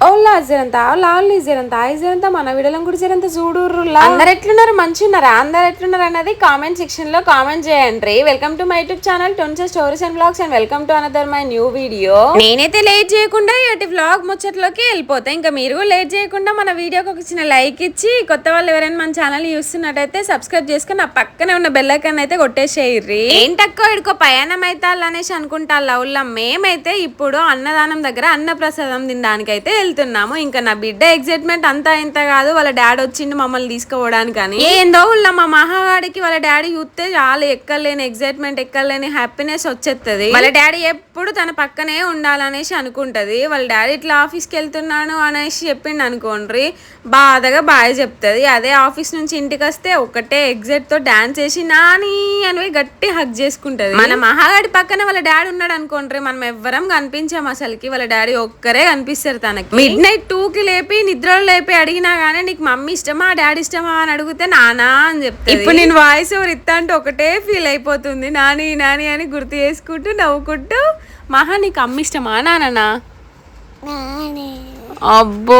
ఓలా జరంతా లాల్ జరంతా జరంతా మన వీడియోలో కూడా జరంతా చూడుర్రు అందరు ఎట్లున్నారు మంచి ఉన్నారా అందరు ఎట్లున్నారు అన్నది కామెంట్ సెక్షన్ లో కామెంట్ చేయండి. Welcome to my YouTube channel twenty stories and vlogs and welcome to another my new video. నేనైతే లేట్ చేయకుండా ఇటు వ్లాగ్ ముచ్చట్లోకి వెళ్ళిపోతా. ఇంకా మీరు లేట్ చేయకుండా మన వీడియోకి ఒక చిన్న లైక్ ఇచ్చి కొత్త వాళ్ళు ఎవరైనా మన ఛానల్ చూస్తున్నట్టయితే సబ్స్క్రైబ్ చేసుకుని నా పక్కనే ఉన్న బెల్ ఐకాన్ అయితే కొట్టేసేయర్రి. ఏంటక్కో ఇడుకో ప్రయాణం అయితే అనేసి అనుకుంటా లవ్లా. మేమైతే ఇప్పుడు అన్నదానం దగ్గర అన్న ప్రసాదం తినడానికి అయితే వెళ్తున్నాము. ఇంకా నా బిడ్డ ఎగ్జైట్మెంట్ అంతా ఇంత కాదు. వాళ్ళ డాడీ వచ్చిండు మమ్మల్ని తీసుకుపోవడానికి. అని ఏందో ఉల్ల మా మహాగాడికి వాళ్ళ డాడీ చూస్తే చాలా ఎక్కలేని ఎగ్జైట్మెంట్ ఎక్కలేని హ్యాపీనెస్ వచ్చేస్తుంది. వాళ్ళ డాడీ ఎప్పుడు తన పక్కనే ఉండాలనేసి అనుకుంటది. వాళ్ళ డాడీ ఇట్లా ఆఫీస్కి వెళ్తున్నాను అనేసి చెప్పిండు అనుకోండి, బాధగా బాగా చెప్తుంది. అదే ఆఫీస్ నుంచి ఇంటికి వస్తే ఒకటే ఎగ్జైట్ తో డాన్స్ చేసి నాని అని గట్టి హగ్ చేసుకుంటది. మన మహాగాడి పక్కన వాళ్ళ డాడీ ఉన్నాడు అనుకోండి, మనం ఎవ్వరం కనిపించాం అసలుకి. వాళ్ళ డాడీ ఒక్కరే కనిపిస్తారు తనకి. మిడ్ నైట్ 2కి లేపి నిద్రలో లేపి అడిగినా గానీ నీకు మమ్మీ ఇష్టమా డాడీ ఇష్టమా అని అడిగితే నానా అని చెప్తా. ఇప్పుడు నేను వాయిస్ ఓవర్ ఇస్తా అంటే ఒకటే ఫీల్ అయిపోతుంది. నాని నాని అని గుర్తు చేసుకుంటూ నవ్వుకుంటూ, మహా నీకు అమ్మ ఇష్టమా నానా? అబ్బో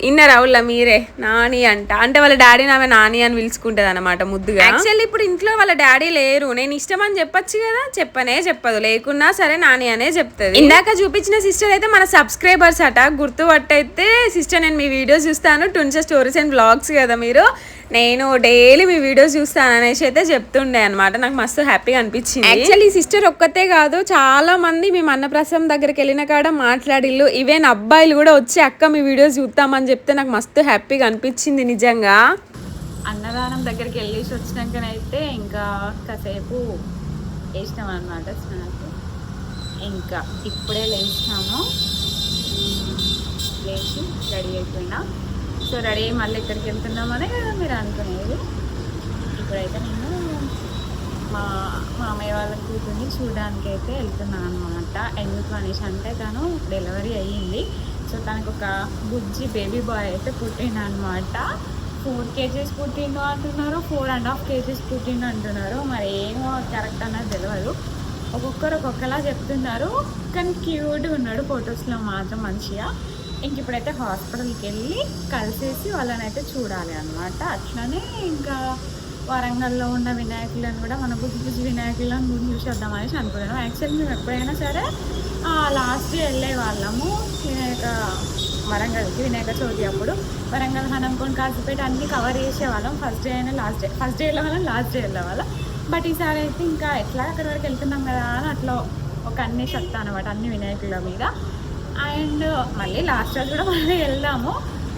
ఇన్నర్ అవులా మీరే నాని అంటే వాళ్ళ డాడీ ఆమె నాని అని పిలుచుకుంటది అనమాట ముద్దుగా. యాక్చువల్లీ ఇప్పుడు ఇంట్లో వాళ్ళ డాడీ లేరు. నేను ఇష్టం అని చెప్పొచ్చు కదా, చెప్పదు. లేకున్నా సరే నాని అనే చెప్తుంది. ఇందాక చూపించిన సిస్టర్ అయితే మన సబ్స్క్రైబర్స్ అట. గుర్తుపట్టయితే సిస్టర్ నేను మీ వీడియోస్ చూస్తాను, ట్విన్స్ స్టోరీస్ అండ్ వ్లాగ్స్ కదా మీరు, నేను డైలీ మీ వీడియోస్ చూస్తాను అనేసి అయితే చెప్తుండే అనమాట. నాకు మస్తు హ్యాపీగా అనిపించింది. యాక్చువల్లీ ఈ సిస్టర్ ఒక్కతే కాదు, చాలా మంది మేము అన్నప్రసాదం దగ్గరికి వెళ్ళిన కాడ మాట్లాడిల్లు. ఈవెన్ అబ్బాయిలు కూడా వచ్చి అక్క మీ వీడియోస్ చూద్దామని చెప్తే నాకు మస్తు హ్యాపీగా అనిపించింది నిజంగా. అన్నదానం దగ్గరికి వెళ్ళేసి వచ్చినాకనైతే ఇంకా కాసేపు వేసినాం అనమాట స్నాక్. ఇంకా ఇప్పుడే లేచినాము, లేచి రెడీ అయిపోయినా. సో రెడీ అయ్యి మళ్ళీ ఎక్కడికి వెళ్తున్నామనే కదా మీరు అనుకునేది. ఇప్పుడైతే నేను మా మామయ్య వాళ్ళ కూతుర్ని చూడడానికి అయితే వెళ్తున్నాను అనమాట. ఎందుకు అనేసి అంటే తను డెలివరీ అయ్యింది. సో తనకు ఒక బుజ్జి బేబీ బాయ్ అయితే పుట్టిండు అనమాట. 4 kgs పుట్టిండు అంటున్నారు, 4.5 kgs పుట్టిండు అంటున్నారు. మరి ఏమో కరెక్ట్ అన్నది తెలియదు. ఒక్కొక్కరు ఒక్కొక్కలా చెప్తున్నారు. కానీ క్యూట్గా ఉన్నాడు ఫొటోస్లో మాత్రం మంచిగా. ఇంక ఇప్పుడైతే హాస్పిటల్కి వెళ్ళి కలిసేసి వాళ్ళని అయితే చూడాలి అనమాట. అట్లనే ఇంకా వరంగల్లో ఉన్న వినాయకులను కూడా మన బుజ్జి వినాయకులను ముందు చూసేద్దాం అనేసి అనుకున్నాను. యాక్చువల్లీ మేము ఎప్పుడైనా సరే లాస్ట్ డే వెళ్ళే వాళ్ళము వరంగల్కి వినాయక చవితి అప్పుడు. వరంగల్ హనంకొండ కాసిపేట అన్నీ కవర్ చేసేవాళ్ళం. ఫస్ట్ డే అయినా లాస్ట్ డే వెళ్ళేవాళ్ళం, లాస్ట్ డే వెళ్ళేవాళ్ళం. బట్ ఈసారి అయితే ఇంకా ఎట్లా అక్కడి వరకు వెళ్తున్నాం కదా అని అట్లా ఒక అన్ని చెప్తా అనమాట అన్ని వినాయకుల మీద. అండ్ మళ్ళీ లాస్ట్ రోజు కూడా మళ్ళీ వెళ్దాము.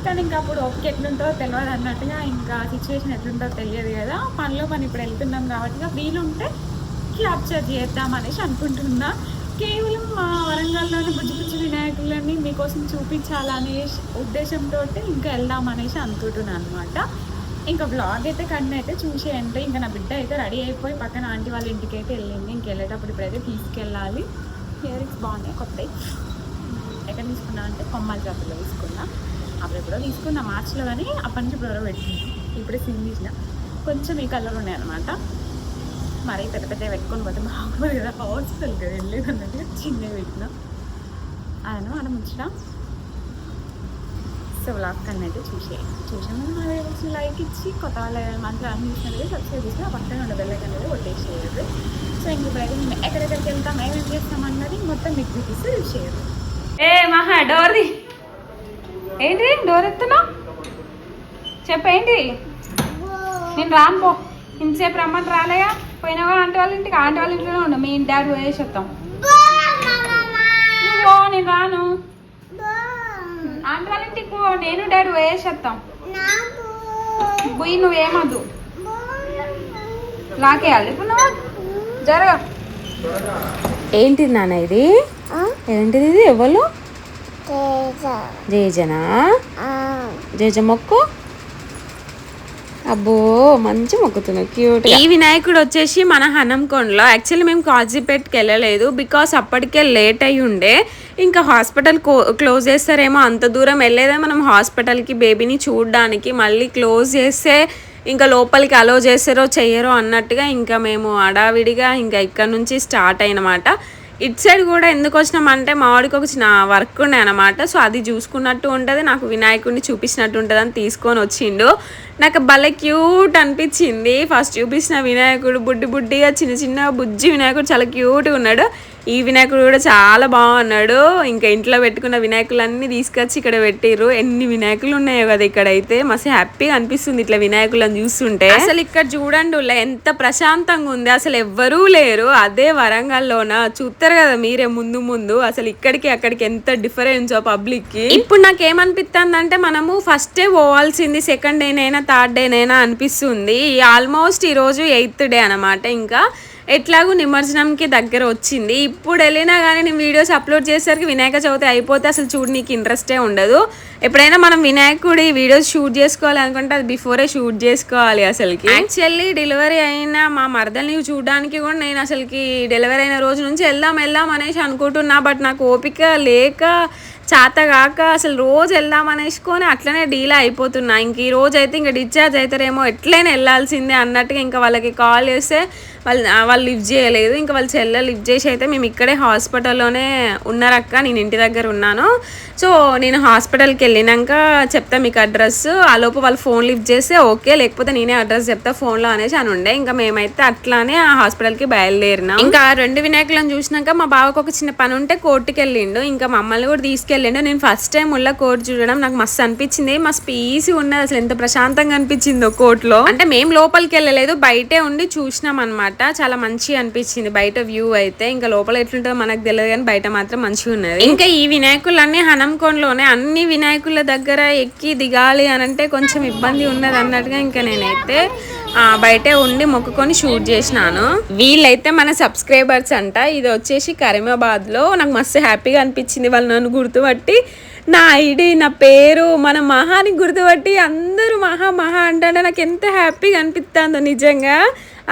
కానీ ఇంకా అప్పుడు ఓకే ఎట్లుంటుందో తెలియదు అన్నట్టుగా, ఇంకా సిచ్యువేషన్ ఎట్లుంటుందో తెలియదు కదా. పనిలో పని ఇప్పుడు వెళ్తున్నాం కాబట్టి వీలుంటే క్యాప్చర్ చేద్దాం అనేసి అనుకుంటున్నా. కేవలం మా వరంగల్లోని బుజ్జి వినాయకులని మీకోసం చూపించాలనే ఉద్దేశంతో ఇంకా వెళ్దాం అనేసి అనుకుంటున్నాను అనమాట. ఇంకా బ్లాగ్ అయితే కన్నా అయితే చూసేయండి. ఇంకా నా బిడ్డ అయితే రెడీ అయిపోయి పక్కన ఆంటీ వాళ్ళ ఇంటికి అయితే వెళ్ళింది. ఇంకెళ్ళేటప్పుడు ఇప్పుడైతే తీసుకెళ్ళాలి. ఇయర్ రింగ్స్ బాగున్నాయి కొత్తవి. ఎక్కడ తీసుకున్నా అంటే కొమ్మల జాతరలో తీసుకున్నా. అప్పుడెప్పుడో తీసుకున్నా మార్చిలో, కానీ అప్పటి నుంచి ఇప్పుడు ఎవరో పెట్టింది. ఇప్పుడే సిమ్ తీసిన కొంచెం ఈ కలర్ ఉన్నాయి అనమాట. మరి పెద్ద పెద్ద పెట్టుకొని పోతే బాగుంది కదా, హాస్పిటల్ కదా వెళ్ళలేదు అన్నట్టుగా చిన్నవి పెట్టిన అదను అలా ముంచిన. సో బ్లాగ్ కన్నా అయితే చూసాను. లైక్ ఇచ్చి కొత్త వాళ్ళ మంత్రం అన్ని చూసినది సబ్స్క్రైబ్ చేసి ఆ పక్కన ఉన్న బెల్ ఐకాన్ అనేది కొట్టేసేయదు. సో ఇంకొకరైతే మేము ఎక్కడెక్కడికి వెళ్తాం ఏమేమి చేస్తాం అన్నది మొత్తం మీకు చూపిస్తే చేయదు. ఏ మహా డోర్ది ఏంటి డోర్ ఎత్తున్నావు చెప్పేంటి? నేను రాను పో, ఇంతసేపు రమ్మని రాలేగా. పోయినావా ఆంటీ వాళ్ళ ఇంటికి? ఆంటీ వాళ్ళ ఇంట్లోనే ఉండు, మీ డాడీ వేసి వస్తాం. పో, నేను రాను. ఆంటీ వాళ్ళ ఇంటికి పో, నేను డాడీ వేసి వస్తాం. పోయి నువ్వేమద్దు, లాకేయాలి ఇప్పుడు నువ్వు జరగ. ఏంటిది నాన్న ఇది? ఏంటిది ఇది? ఎవరు? జేజనా? జేజ మొక్కు. అబ్బో మంచి మొక్కుతున్నావు, క్యూట్. ఈ వినాయకుడు వచ్చేసి మన హనంకొండలో. యాక్చువల్లీ మేము కాజీపేటకి వెళ్ళలేదు, బికాస్ అప్పటికే లేట్ అయ్యి ఉండే. ఇంకా హాస్పిటల్ క్లోజ్ చేస్తారేమో, అంత దూరం వెళ్ళేదే మనం హాస్పిటల్కి బేబీని చూడడానికి. మళ్ళీ క్లోజ్ చేస్తే ఇంకా లోపలికి అలో చేస్తారో చెయ్యరో అన్నట్టుగా ఇంకా మేము హడావిడిగా ఇంకా ఇక్కడ నుంచి స్టార్ట్ అయినమాట. ఇటు సైడ్ కూడా ఎందుకు వచ్చినామంటే మా వాడికి ఒక చిన్న వర్క్ ఉండే అనమాట. సో అది చూసుకున్నట్టు ఉంటుంది, నాకు వినాయకుడిని చూపించినట్టు ఉంటుంది అని తీసుకొని వచ్చిండు. నాకు భలే క్యూట్ అనిపించింది. ఫస్ట్ చూపించిన వినాయకుడు బుడ్డిగా చిన్న చిన్న బుజ్జి వినాయకుడు చాలా క్యూట్గా ఉన్నాడు. ఈ వినాయకుడు కూడా చాలా బాగున్నాడు. ఇంకా ఇంట్లో పెట్టుకున్న వినాయకులన్నీ తీసుకొచ్చి ఇక్కడ పెట్టిర్రు. ఎన్ని వినాయకులు ఉన్నాయో కదా ఇక్కడైతే, మస్తు హ్యాపీగా అనిపిస్తుంది ఇట్లా వినాయకులను చూస్తుంటే. అసలు ఇక్కడ చూడండి ఎంత ప్రశాంతంగా ఉంది, అసలు ఎవ్వరూ లేరు. అదే వరంగల్లోన చూస్తారు కదా మీరే ముందు అసలు ఇక్కడికి అక్కడికి ఎంత డిఫరెన్స్ పబ్లిక్ కి. ఇప్పుడు నాకు ఏమనిపిస్తుంది అంటే మనము ఫస్ట్ డే పోవాల్సింది, సెకండ్ డేనైనా థర్డ్ డేనైనా అనిపిస్తుంది. ఆల్మోస్ట్ ఈ రోజు 8th డే అనమాట. ఇంకా ఎట్లాగూ నిమజ్జనంకి దగ్గర వచ్చింది. ఇప్పుడు వెళ్ళినా కానీ నేను వీడియోస్ అప్లోడ్ చేసేసరికి వినాయక చవితి అయిపోతే అసలు చూడు నీకు ఇంట్రెస్టే ఉండదు. ఎప్పుడైనా మనం వినాయకుడి వీడియోస్ షూట్ చేసుకోవాలి అనుకుంటే అది బిఫోరే షూట్ చేసుకోవాలి. అసలుకి యాక్చువల్లీ డెలివరీ అయిన మా మరదల్ని చూడడానికి కూడా నేను అసలుకి డెలివరీ అయిన రోజు నుంచి వెళ్దాం అనేసి అనుకుంటున్నా. బట్ నాకు ఓపిక లేక చేతగాక అసలు రోజు వెళ్దాం అనేసుకొని అట్లనే డీలా అయిపోతున్నా. ఇంక ఈ రోజు అయితే ఇంకా డిశ్చార్జ్ అవుతారేమో, ఎట్లయినా వెళ్ళాల్సిందే అన్నట్టుగా ఇంకా వాళ్ళకి కాల్ చేస్తే వాళ్ళు లిఫ్ట్ చేయలేదు. ఇంకా వాళ్ళ చెల్లెలు లిఫ్ట్ చేసి అయితే మేము ఇక్కడే హాస్పిటల్లోనే ఉన్నారక్క, నేను ఇంటి దగ్గర ఉన్నాను, సో నేను హాస్పిటల్కి వెళ్ళినాక చెప్తా మీకు అడ్రస్, ఆ లోపు వాళ్ళు ఫోన్ లిఫ్ట్ చేస్తే ఓకే, లేకపోతే నేనే అడ్రస్ చెప్తా ఫోన్లో అనేసి అని ఉండే. ఇంకా మేమైతే అట్లానే ఆ హాస్పిటల్కి బయలుదేరినాం. ఇంకా 2 వినాయకులను చూసినాక మా బావకు ఒక చిన్న పని ఉంటే కోర్టుకి వెళ్ళిండు. ఇంకా మమ్మల్ని కూడా తీసుకెళ్ళిండు. నేను ఫస్ట్ టైం ఉల్ల కోర్టు చూడడం నాకు మస్తు అనిపించింది, మస్తు పీసీ ఉన్నది, అసలు ఎంత ప్రశాంతంగా అనిపించిందో కోర్టులో. అంటే మేము లోపలికి వెళ్ళలేదు, బయటే ఉండి చూసినాం అనమాట. చాలా మంచిగా అనిపించింది బయట వ్యూ అయితే. ఇంకా లోపల ఎట్లుంటుందో మనకు తెలియదు కానీ బయట మాత్రం మంచిగా ఉన్నది. ఇంకా ఈ వినాయకులన్నీ హనంకొండలోనే, అన్ని వినాయకుల దగ్గర ఎక్కి దిగాలి అని అంటే కొంచెం ఇబ్బంది ఉన్నది అన్నట్టుగా ఇంకా నేనైతే బయటే ఉండి మొక్కుకొని షూట్ చేసినాను. వీళ్ళైతే మన సబ్స్క్రైబర్స్ అంట. ఇది వచ్చేసి కరీమాబాద్ లో. నాకు మస్తు హ్యాపీగా అనిపించింది, వాళ్ళు నన్ను గుర్తుపట్టి నా ఐడి నా పేరు మన మహాని గుర్తుపట్టి అందరూ మహా అంటే నాకు ఎంత హ్యాపీగా అనిపిస్తుందో నిజంగా.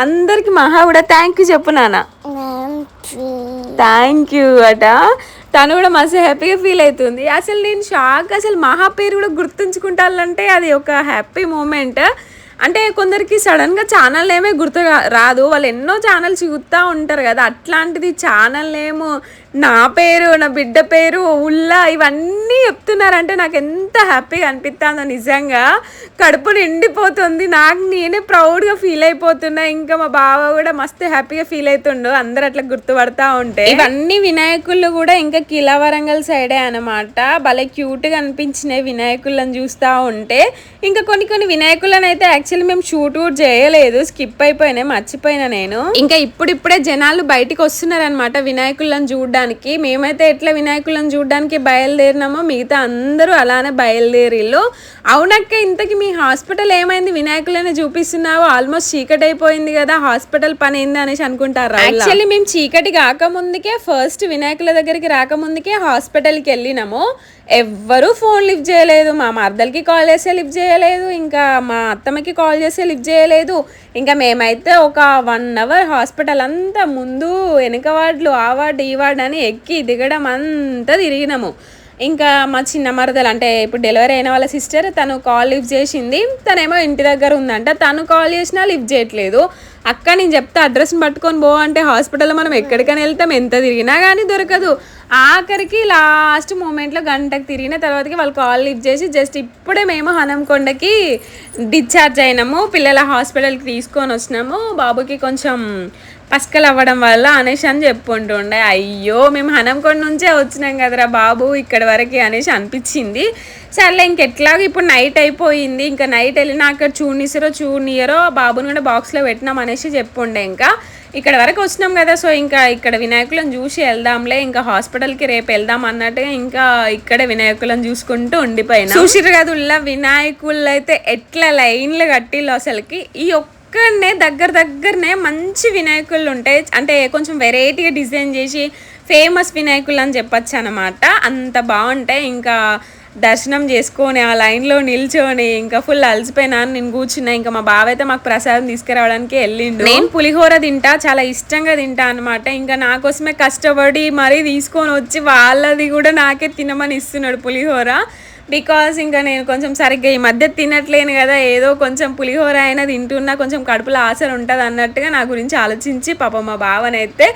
అందరికి మహా కూడా థ్యాంక్ యూ చెప్పు నాన్న. థ్యాంక్ యూ అట. తను కూడా మస్తు హ్యాపీగా ఫీల్ అవుతుంది. అసలు నేను షాక్, అసలు మహా పేరు కూడా గుర్తుంచుకుంటానంటే అది ఒక హ్యాపీ మూమెంట్. అంటే కొందరికి సడన్గా ఛానల్ నేమే గుర్తు రాదు, వాళ్ళు ఎన్నో ఛానల్స్ చూస్తూ ఉంటారు కదా, అట్లాంటిది ఛానల్ నేము, నా పేరు, నా బిడ్డ పేరు, ఉల్లా ఇవన్నీ చెప్తున్నారంటే నాకు ఎంత హ్యాపీగా అనిపిస్తుందో నిజంగా. కడుపు నిండిపోతుంది, నాకు నేనే ప్రౌడ్గా ఫీల్ అయిపోతున్నా. ఇంకా మా బావ కూడా మస్తు హ్యాపీగా ఫీల్ అవుతుండు అందరు అట్లా గుర్తుపడతా ఉంటే. ఇవన్నీ వినాయకుళ్ళు కూడా ఇంకా కిలా వరంగల్ సైడే అనమాట. భలే క్యూట్గా అనిపించినాయి వినాయకులను చూస్తూ ఉంటే. ఇంకా కొన్ని వినాయకులను అయితే యాక్చువల్లీ మేము షూట్ చేయలేదు, స్కిప్ అయిపోయినాయి, మర్చిపోయినా నేను. ఇంకా ఇప్పుడిప్పుడే జనాలు బయటికి వస్తున్నారు అనమాట వినాయకులను చూడడానికి. మేమైతే ఎట్లా వినాయకులను చూడడానికి బయలుదేరినామో మిగతా అందరూ అలానే బయలుదేరిళ్ళు. అవునక్క, ఇంతకి మీ హాస్పిటల్ ఏమైంది, వినాయకులనే చూపిస్తున్నావు, ఆల్మోస్ట్ చీకటి అయిపోయింది కదా, హాస్పిటల్ పని ఏంది అనేసి అనుకుంటారు. యాక్చువల్లీ మేము చీకటి కాకముందుకే, ఫస్ట్ వినాయకుల దగ్గరికి రాకముందుకే హాస్పిటల్కి వెళ్ళినాము. ఎవ్వరూ ఫోన్ లిఫ్ట్ చేయలేదు, మా మరదలకి కాల్ చేస్తే లిఫ్ట్ చేయలేదు, ఇంకా మా అత్తమ్మకి కాల్ చేస్తే లిఫ్ట్ చేయలేదు. ఇంకా మేమైతే ఒక 1 hour హాస్పిటల్ అంతా ముందు వెనక వార్డులు, ఆ వార్డు ఈ వార్డు అని ఎక్కి దిగడం అంతా తిరిగినాము. ఇంకా మా చిన్న మరదలు అంటే ఇప్పుడు డెలివరీ అయిన వాళ్ళ సిస్టర్, తను కాల్ లిఫ్ట్ చేసింది, తనేమో ఇంటి దగ్గర ఉందంట, తను కాల్ చేసినా లిఫ్ట్ చేయట్లేదు. అక్క నేను చెప్తే అడ్రస్ని పట్టుకొని పో అంటే హాస్పిటల్లో మనం ఎక్కడికైనా వెళ్తాం, ఎంత తిరిగినా కానీ దొరకదు. ఆఖరికి లాస్ట్ మూమెంట్లో గంటకు తిరిగిన తర్వాతకి వాళ్ళు కాల్ లిఫ్ట్ చేసి జస్ట్ ఇప్పుడే మేము హనంకొండకి డిశ్చార్జ్ అయినాము, పిల్లల హాస్పిటల్కి తీసుకొని వచ్చినాము, బాబుకి కొంచెం పస్కలు అవ్వడం వల్ల అనేసి అని చెప్పుకుంటుండే. అయ్యో మేము హనంకొండ నుంచే వచ్చినాం కదరా బాబు ఇక్కడి వరకు అనేసి అనిపించింది. సర్లే ఇంకెట్లాగో ఇప్పుడు నైట్ అయిపోయింది, ఇంకా నైట్ వెళ్ళినా అక్కడ చూడనియరో బాబుని కూడా బాక్స్లో పెట్టినాం అనేసి చెప్పుండే. ఇంకా ఇక్కడ వరకు వచ్చినాం కదా, సో ఇంకా ఇక్కడ వినాయకులను చూసి వెళ్దాంలే, ఇంకా హాస్పిటల్కి రేపు వెళ్దాం అన్నట్టుగా ఇంకా ఇక్కడే వినాయకులను చూసుకుంటూ ఉండిపోయినా. చూసిరు కదా వినాయకులు అయితే ఎట్లా లైన్లు కట్టిళ్ళు అసలుకి. ఈ ఒక్కడనే దగ్గరనే మంచి వినాయకులు ఉంటాయి, అంటే కొంచెం వెరైటీగా డిజైన్ చేసి ఫేమస్ వినాయకులు అని చెప్పచ్చు అనమాట, అంత బాగుంటాయి. ఇంకా దర్శనం చేసుకొని ఆ లైన్లో నిల్చొని ఇంకా ఫుల్ అలసిపోయినా నేను కూర్చున్నా. ఇంకా మా బావ అయితే మాకు ప్రసాదం తీసుకురావడానికి వెళ్ళిండు. నేను పులిహోర తింటా, చాలా ఇష్టంగా తింటా అనమాట. ఇంకా నా కోసమే కష్టపడి మరీ తీసుకొని వచ్చి వాళ్ళది కూడా నాకే తినమని ఇస్తున్నాడు పులిహోర. బికాస్ ఇంకా నేను కొంచెం సరిగ్గా ఈ మధ్య తినట్లేను కదా, ఏదో కొంచెం పులిహోర అయినా తింటున్నా, కొంచెం కడుపులో ఆశలు ఉంటుంది అన్నట్టుగా నా గురించి ఆలోచించి పాప మా బావనైతే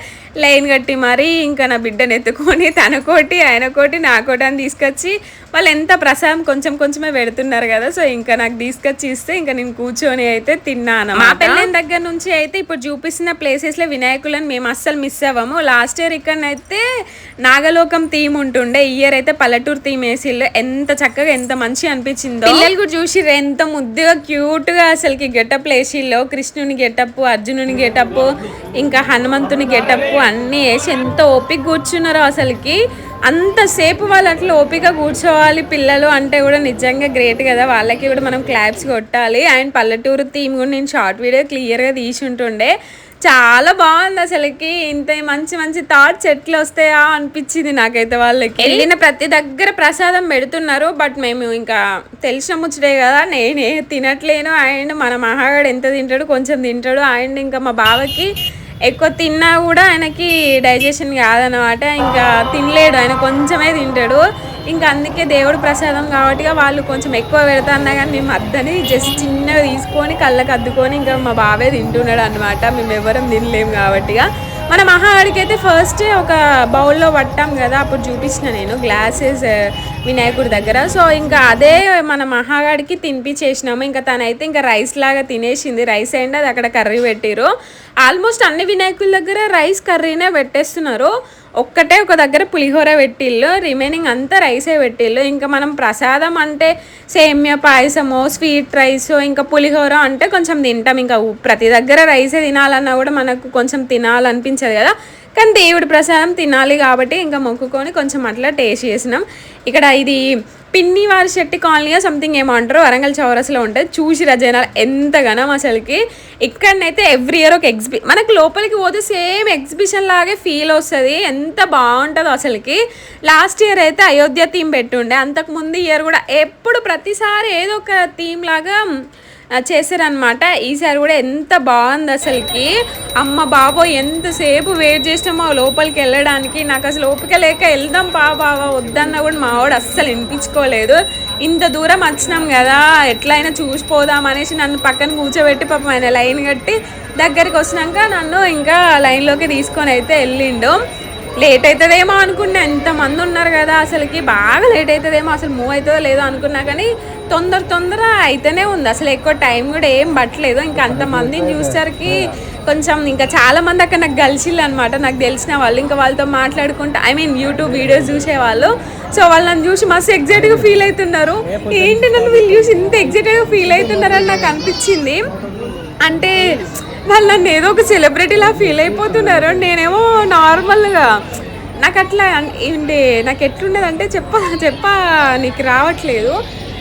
లైన్ కట్టి మరి ఇంకా నా బిడ్డను ఎత్తుకొని తనకోటి ఆయనకోటి నాకోటి అని తీసుకొచ్చి వాళ్ళు ఎంత ప్రసాదం కొంచెం కొంచెమే పెడుతున్నారు కదా. సో ఇంకా నాకు తీసుకొచ్చి ఇస్తే ఇంకా నేను కూర్చొని అయితే తిన్నాను. మా పెళ్ళైన దగ్గర నుంచి అయితే ఇప్పుడు చూపిస్తున్న ప్లేసెస్లో వినాయకులను మేము అస్సలు మిస్ అవ్వము. లాస్ట్ ఇయర్ ఇక్కడనైతే నాగలోకం థీమ్ ఉంటుండే, ఈ ఇయర్ అయితే పల్లెటూరు థీమ్ వేసిళ్ళు. ఎంత చక్కగా ఎంత మంచి అనిపించిందో. పిల్లలు కూడా చూసి ఎంత ముద్దుగా క్యూట్గా అసలుకి గెటప్ వేసిల్లో. కృష్ణుని గెటప్, అర్జునుని గెటప్, ఇంకా హనుమంతుని గెటప్ అన్నీ వేసి ఎంత ఓపిక కూర్చున్నారో అసలుకి. అంతసేపు వాళ్ళు అట్లా ఓపిక కూర్చోవాలి పిల్లలు అంటే కూడా నిజంగా గ్రేట్ కదా. వాళ్ళకి కూడా మనం క్లాప్స్ కొట్టాలి. అండ్ పల్లెటూరు థీమ్ కూడా నేను షార్ట్ వీడియో క్లియర్గా తీసి ఉంటుండే. చాలా బాగుంది అసలుకి. ఇంత మంచి మంచి థాట్స్ ఎట్లా వస్తాయా అనిపించింది నాకైతే. వాళ్ళకి వెళ్ళిన ప్రతి దగ్గర ప్రసాదం పెడుతున్నారు. బట్ మేము ఇంకా తెలిసిన ముచ్చటే కదా, నేనే తినట్లేను. అండ్ మన మహాగాడు ఎంత తింటాడు, కొంచెం తింటాడు. అండ్ ఇంకా మా బావకి ఎక్కువ తిన్నా కూడా ఆయనకి డైజెషన్ కాదనమాట. ఇంకా తినలేడు ఆయన, కొంచెమే తింటాడు. ఇంకా అందుకే దేవుడు ప్రసాదం కాబట్టి వాళ్ళు కొంచెం ఎక్కువ పెడతాన్నా కానీ మేము అద్దని జస్ట్ చిన్నగా తీసుకొని కళ్ళకి అద్దుకొని ఇంకా మా బావే తింటున్నాడు అనమాట. మేము ఎవరం తినలేము కాబట్టి. మన మహాడికి అయితే ఫస్ట్ ఒక బౌల్లో పట్టాం కదా, అప్పుడు చూపించిన నేను గ్లాసెస్ వినాయకుడి దగ్గర. సో ఇంకా అదే మన మహాగాడికి తినిపించేసినాము. ఇంకా తనైతే ఇంకా రైస్ లాగా తినేసింది. రైస్ అయింది, అది అక్కడ కర్రీ పెట్టిరు. ఆల్మోస్ట్ అన్ని వినాయకుల దగ్గర రైస్ కర్రీనే పెట్టేస్తున్నారు. ఒక్కటే ఒక దగ్గర పులిహోర పెట్టిళ్ళు, రిమైనింగ్ అంతా రైసే పెట్టిళ్ళు. ఇంకా మనం ప్రసాదం అంటే సేమ్య పాయసమో, స్వీట్ రైస్, ఇంకా పులిహోర అంటే కొంచెం తింటాం. ఇంకా ప్రతి దగ్గర రైసే తినాలన్నా కూడా మనకు కొంచెం తినాలనిపించదు కదా. కానీ దేవుడి ప్రసాదం తినాలి కాబట్టి ఇంకా మొక్కుకొని కొంచెం అట్లా టేస్ట్ చేసినాం. ఇక్కడ ఇది పిన్ని వారి శెట్టి కాలనీ సంథింగ్ ఏమో అంటారు, వరంగల్ చౌరస్లో ఉంటుంది. చూసి జనాలు ఎంతగానో అసలుకి. ఇక్కడనైతే ఎవ్రీ ఇయర్ ఒక మనకు లోపలికి పోతే సేమ్ ఎగ్జిబిషన్ లాగే ఫీల్ వస్తుంది. ఎంత బాగుంటుందో అసలుకి. లాస్ట్ ఇయర్ అయితే అయోధ్య థీమ్ పెట్టుండే. అంతకుముందు ఇయర్ కూడా ఎప్పుడు ప్రతిసారి ఏదో ఒక థీమ్ లాగా చేశారనమాట. ఈసారి కూడా ఎంత బాగుంది అసలుకి. అమ్మ బాబో ఎంతసేపు వెయిట్ చేసినామో లోపలికి వెళ్ళడానికి. నాకు అసలు ఓపిక లేక వెళ్దాం బాబా వద్దన్నా కూడా మా వాడు అస్సలు వినిపించుకోలేదు. ఇంత దూరం వచ్చినాం కదా ఎట్లయినా చూసిపోదాం అనేసి నన్ను పక్కన కూర్చోబెట్టి పాపం ఆయన లైన్ కట్టి దగ్గరికి వచ్చినాక నన్ను ఇంకా లైన్లోకి తీసుకొని అయితే వెళ్ళిండు. లేట్ అవుతుందేమో అనుకున్నా, ఎంతమంది ఉన్నారు కదా అసలుకి. బాగా లేట్ అవుతుందేమో, అసలు మూవ్ అవుతుందో లేదో అనుకున్నా. కానీ తొందర అయితేనే ఉంది. అసలు ఎక్కువ టైం కూడా ఏం పట్టలేదు. ఇంకా అంతమందిని చూసేసరికి కొంచెం ఇంకా చాలామంది అక్కడ నాకు కలిసిళ్ళు అనమాట, నాకు తెలిసిన వాళ్ళు. ఇంకా వాళ్ళతో మాట్లాడుకుంటా, యూట్యూబ్ వీడియోస్ చూసేవాళ్ళు. సో వాళ్ళు నన్ను చూసి మస్తు ఎగ్జైట్గా ఫీల్ అవుతున్నారు. ఏంటి నన్ను వీళ్ళు చూసి ఇంత ఎగ్జైట్గా ఫీల్ అవుతున్నారని నాకు అనిపించింది. అంటే వాళ్ళు నన్ను ఏదో ఒక సెలబ్రిటీలా ఫీల్ అయిపోతున్నారు. నేనేమో నార్మల్గా నాకు అట్లా ఏంటి నాకు ఎట్లుండదంటే చెప్ప నీకు రావట్లేదు.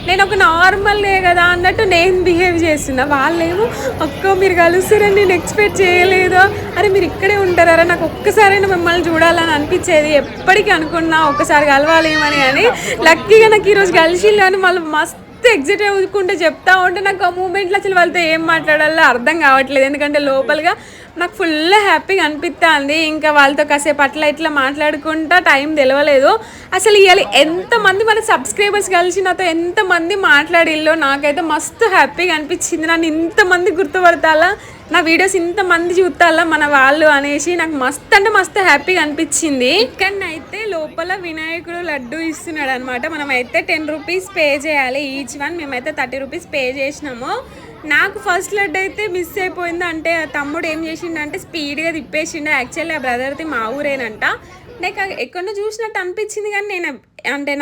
నేను ఒక నార్మల్గా కదా అన్నట్టు నేను బిహేవ్ చేస్తున్నా. వాళ్ళేమో అక్క మీరు కలుస్తారని నేను ఎక్స్పెక్ట్ చేయలేదు, అరే మీరు ఇక్కడే ఉంటారా, నాకు ఒక్కసారైనా మిమ్మల్ని చూడాలని అనిపించేది. ఎప్పటికీ అనుకున్నా ఒక్కసారి కలవాలేమని. అని లక్కీగా నాకు ఈరోజు కలిసిళ్ళు అని మళ్ళీ మస్తు ఎగ్జిట్ అవ్వకుండా చెప్తా ఉంటే నాకు ఆ మూమెంట్లో అసలు వాళ్ళతో ఏం మాట్లాడాలో అర్థం కావట్లేదు. ఎందుకంటే లోపలగా నాకు ఫుల్ హ్యాపీగా అనిపిస్తుంది. ఇంకా వాళ్ళతో కాసేపు అట్లా ఇట్లా మాట్లాడుకుంటా టైం తెలియలేదు. అసలు ఇవాళ ఎంతమంది మన సబ్స్క్రైబర్స్ కలిసి నాతో ఎంతమంది మాట్లాడిల్లో నాకైతే మస్తు హ్యాపీగా అనిపించింది. నన్ను ఇంతమంది గుర్తుపడతాలా, నా వీడియోస్ ఇంతమంది చూస్తాలా మన వాళ్ళు అనేసి నాకు మస్తు అంటే మస్తు హ్యాపీగా అనిపించింది. ఇక్కడనైతే లోపల వినాయకుడు లడ్డు ఇస్తున్నాడు అనమాట. మనం అయితే 10 రూపీస్ పే చేయాలి ఈచ్ వన్. మేమైతే 30 రూపీస్ పే చేసినాము. నాకు ఫస్ట్ లడ్డు అయితే మిస్ అయిపోయింది. అంటే తమ్ముడు ఏం చేసిండంటే స్పీడ్గా తిప్పేసిండు. యాక్చువల్లీ ఆ బ్రదర్ది మా ఊరేనంట. నాకు ఎక్కడో చూసినట్టు అనిపించింది కానీ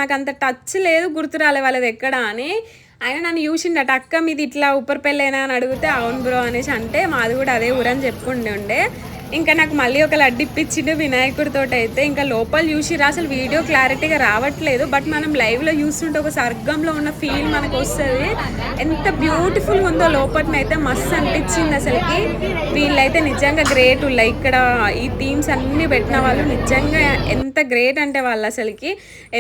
నాకు అంత టచ్ లేదు, గుర్తు రాలే వాళ్ళది ఎక్కడ అని. ఆయన నన్ను చూసిండట, అక్క మీది ఇట్లా ఉప్పర్పల్లేనా అని అడిగితే అవును బ్రో అనేసి అంటే మాది కూడా అదే ఊరని చెప్పుకుంటుండే. ఇంకా నాకు మళ్ళీ ఒక లడ్డు ఇప్పించిండు వినాయకుడితో. అయితే ఇంకా లోపల చూసిరా, అసలు వీడియో క్లారిటీగా రావట్లేదు, బట్ మనం లైవ్లో చూస్తుంటే ఒక స్వర్గంలో ఉన్న ఫీల్ మనకు వస్తుంది. ఎంత బ్యూటిఫుల్గా ఉందో లోపలనైతే మస్తు అనిపించింది అసలుకి. వీళ్ళైతే నిజంగా గ్రేట్. ఇక్కడ ఈ థీమ్స్ అన్నీ పెట్టిన వాళ్ళు నిజంగా ఎంత గ్రేట్ అంటే వాళ్ళు అసలుకి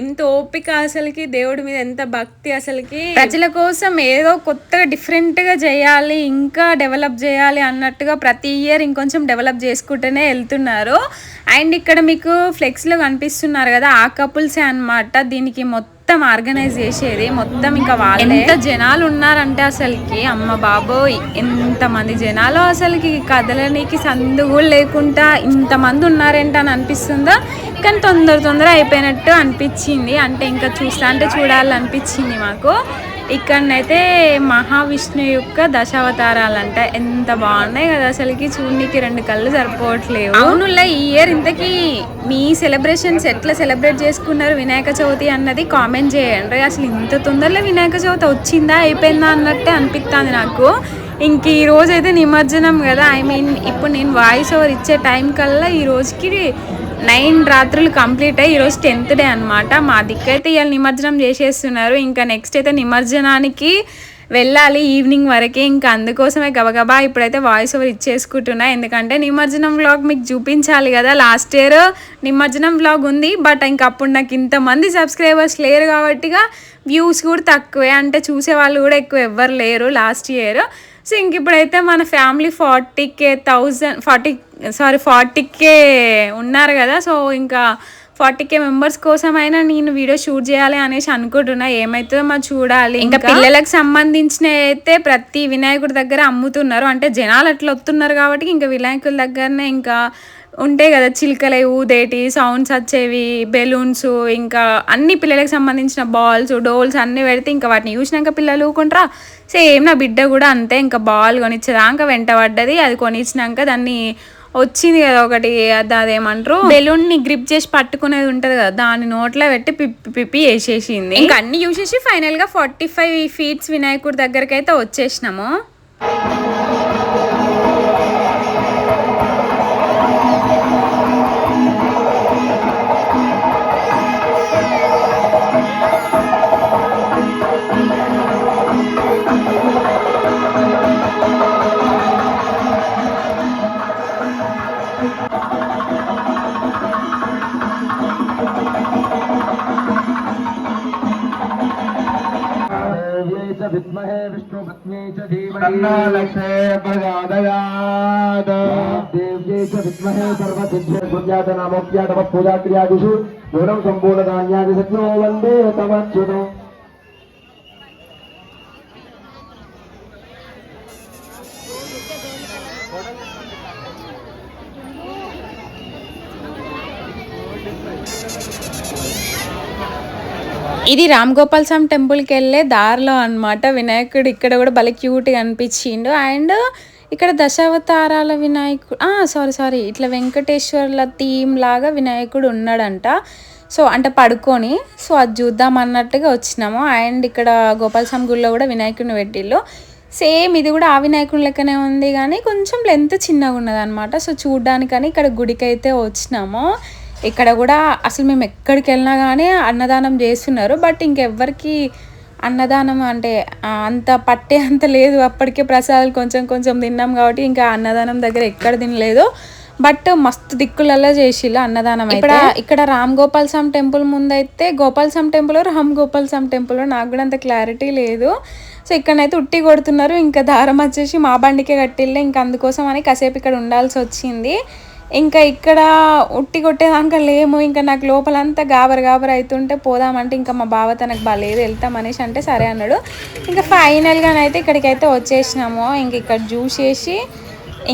ఎంత ఓపిక, అసలుకి దేవుడి మీద ఎంత భక్తి. అసలుకి ప్రజల కోసం ఏదో కొత్తగా డిఫరెంట్గా చేయాలి, ఇంకా డెవలప్ చేయాలి అన్నట్టుగా ప్రతి ఇయర్ ఇంకొంచెం డెవలప్ చేసుకుంటూనే వెళ్తున్నారు. అండ్ ఇక్కడ మీకు ఫ్లెక్స్లో కనిపిస్తున్నారు కదా, ఆ కపుల్సే అనమాట. దీనికి మొత్తం మొత్తం ఆర్గనైజ్ చేసేది, మొత్తం ఇంకా వాళ్ళు ఎంత జనాలు ఉన్నారంటే అసలుకి అమ్మ బాబోయ్ ఎంతమంది జనాలు అసలుకి కదలనికి సందు కూడా లేకుండా ఇంతమంది ఉన్నారేంటి అని అనిపిస్తుందో, కానీ తొందర అయిపోయినట్టు అనిపించింది. అంటే ఇంకా చూడాలనిపించింది మాకు. ఇక్కడనైతే మహావిష్ణు యొక్క దశావతారాలంట, ఎంత బాగున్నాయి కదా అసలుకి, చూడనికి 2 కళ్ళు సరిపోవట్లేవు. అవునులా ఈ ఇయర్ ఇంతకీ మీ సెలబ్రేషన్స్ ఎట్లా సెలబ్రేట్ చేసుకున్నారు వినాయక చవితి అన్నది కామెంట్ చేయండి. అసలు ఇంత తొందరలో వినాయక చవితి వచ్చిందా అయిపోయిందా అన్నట్టే అనిపిస్తుంది నాకు. ఇంక ఈ రోజు అయితే నిమజ్జనం కదా, ఇప్పుడు నేను వాయిస్ ఓవర్ ఇచ్చే టైం కల్లా ఈ రోజుకి 9 రాత్రులు కంప్లీట్ అయ్యి ఈరోజు 10th డే అనమాట. మా దిక్కైతే ఇవాళ నిమజ్జనం చేసేస్తున్నారు. ఇంకా నెక్స్ట్ అయితే నిమజ్జనానికి వెళ్ళాలి ఈవినింగ్ వరకే. ఇంకా అందుకోసమే గబగబా ఇప్పుడైతే వాయిస్ ఓవర్ ఇచ్చేసుకుంటున్నా, ఎందుకంటే నిమజ్జనం వ్లాగ్ మీకు చూపించాలి కదా. లాస్ట్ ఇయర్ నిమజ్జనం వ్లాగ్ ఉంది, బట్ ఇంకా అప్పుడు నాకు ఇంతమంది సబ్స్క్రైబర్స్ లేరు కాబట్టిగా వ్యూస్ కూడా తక్కువే, అంటే చూసే వాళ్ళు కూడా ఎక్కువ ఎవ్వరు లేరు లాస్ట్ ఇయర్. సో ఇంక ఇప్పుడైతే మన ఫ్యామిలీ 40K ఉన్నారు కదా. సో ఇంకా 40K మెంబర్స్ కోసమైనా నేను వీడియో షూట్ చేయాలి అనేసి అనుకుంటున్నా. ఏమవుతుందో మరి చూడాలి. ఇంకా పిల్లలకు సంబంధించిన అయితే ప్రతి వినాయకుడి దగ్గర అమ్ముతున్నారు, అంటే జనాలు అట్లా వస్తున్నారు కాబట్టి ఇంకా వినాయకుల దగ్గరనే ఇంకా ఉంటాయి కదా చిలుకలే ఊదేటి సౌండ్స్ వచ్చేవి, బెలూన్స్, ఇంకా అన్ని పిల్లలకు సంబంధించిన బాల్స్ డోల్స్ అన్నీ పెడితే ఇంకా వాటిని చూసినాక పిల్లలు ఊకుంటారా. సేమ్ నా బిడ్డ కూడా అంతే, ఇంకా బాల్ కొనిచ్చేదాకా వెంట పడ్డది. అది కొనిచ్చినాక దాన్ని వచ్చింది కదా ఒకటి, అదేమంటారు బెలూన్ ని గ్రిప్ చేసి పట్టుకునేది ఉంటది కదా, దాని నోట్లో పెట్టి పిప్పి వేసేసింది. ఇంకా అన్ని చూసేసి ఫైనల్ గా 45 feet వినాయకుడి దగ్గరకి అయితే వచ్చేసినాము. विद्महे विष्णुपत्न्यै च धीमहि तन्नो लक्ष्मी प्रचोदयात् देव्यै च विद्महे सर्वसिद्धिर्भुज्यात् नामोक्त्यात् पूजाक्रियादिषु पूर्णं सम्पूर्णधान्यादि सत्यो वन्दे तमच्युतम्. ఇది రామ్ గోపాల్ స్వామి టెంపుల్కి వెళ్ళే దారిలో అనమాట. వినాయకుడు ఇక్కడ కూడా భలే క్యూట్గా అనిపించిండు. అండ్ ఇక్కడ దశావతారాల వినాయకుడు సారీ ఇట్లా వెంకటేశ్వర్ల థీమ్ లాగా వినాయకుడు ఉన్నాడంట. సో అంటే పడుకొని, సో అది చూద్దాం అన్నట్టుగా వచ్చినాము. అండ్ ఇక్కడ గోపాల్ స్వామి గుడిలో కూడా వినాయకుడిని పెట్టిళ్ళు. సేమ్ ఇది కూడా ఆ వినాయకుడి లెక్కనే ఉంది, కానీ కొంచెం లెంత్ చిన్నగా ఉన్నది అనమాట. సో చూడ్డానికని ఇక్కడ గుడికి అయితే వచ్చినాము. ఇక్కడ కూడా అసలు మేము ఎక్కడికి వెళ్ళినా కానీ అన్నదానం చేస్తున్నారు, బట్ ఇంకెవ్వరికి అన్నదానం అంటే అంత పట్టే అంత లేదు. అప్పటికే ప్రసాదాలు కొంచెం తిన్నాం కాబట్టి ఇంకా అన్నదానం దగ్గర ఎక్కడ తినలేదు. బట్ మస్తు దిక్కులలో చేసిళ్ళు అన్నదానం. ఇక్కడ రామ్ గోపాల్ స్వామి టెంపుల్ ముందు అయితే గోపాల్ స్వామి టెంపుల్ రామ్ గోపాల్ స్వామి టెంపుల్ నాకు కూడా అంత క్లారిటీ లేదు. సో ఇక్కడనైతే ఉట్టి కొడుతున్నారు. ఇంకా దారం వచ్చేసి మా బండికే కట్టిళ్ళే, ఇంకా అందుకోసం అని కాసేపు ఇక్కడ ఉండాల్సి వచ్చింది. ఇంకా ఇక్కడ ఉట్టి కొట్టేదాకా లేము. ఇంకా నాకు లోపలంతా గాబర్ అవుతుంటే పోదామంటే ఇంకా మా బావ తనకు బాగాలేదు వెళ్తాం అనేసి అంటే సరే అన్నాడు. ఇంకా ఫైనల్గానైతే ఇక్కడికైతే వచ్చేసినాము. ఇంక ఇక్కడ చూసేసి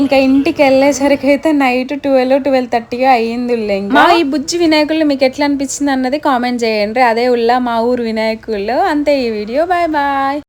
ఇంకా ఇంటికి వెళ్ళేసరికి అయితే నైట్ 12-12:30 అయ్యింది. ఇంకా ఈ బుజ్జి వినాయకులు మీకు ఎట్లా అనిపించింది అన్నది కామెంట్ చేయండి. అదే మా ఊరు వినాయకులు. అంతే ఈ వీడియో. బాయ్.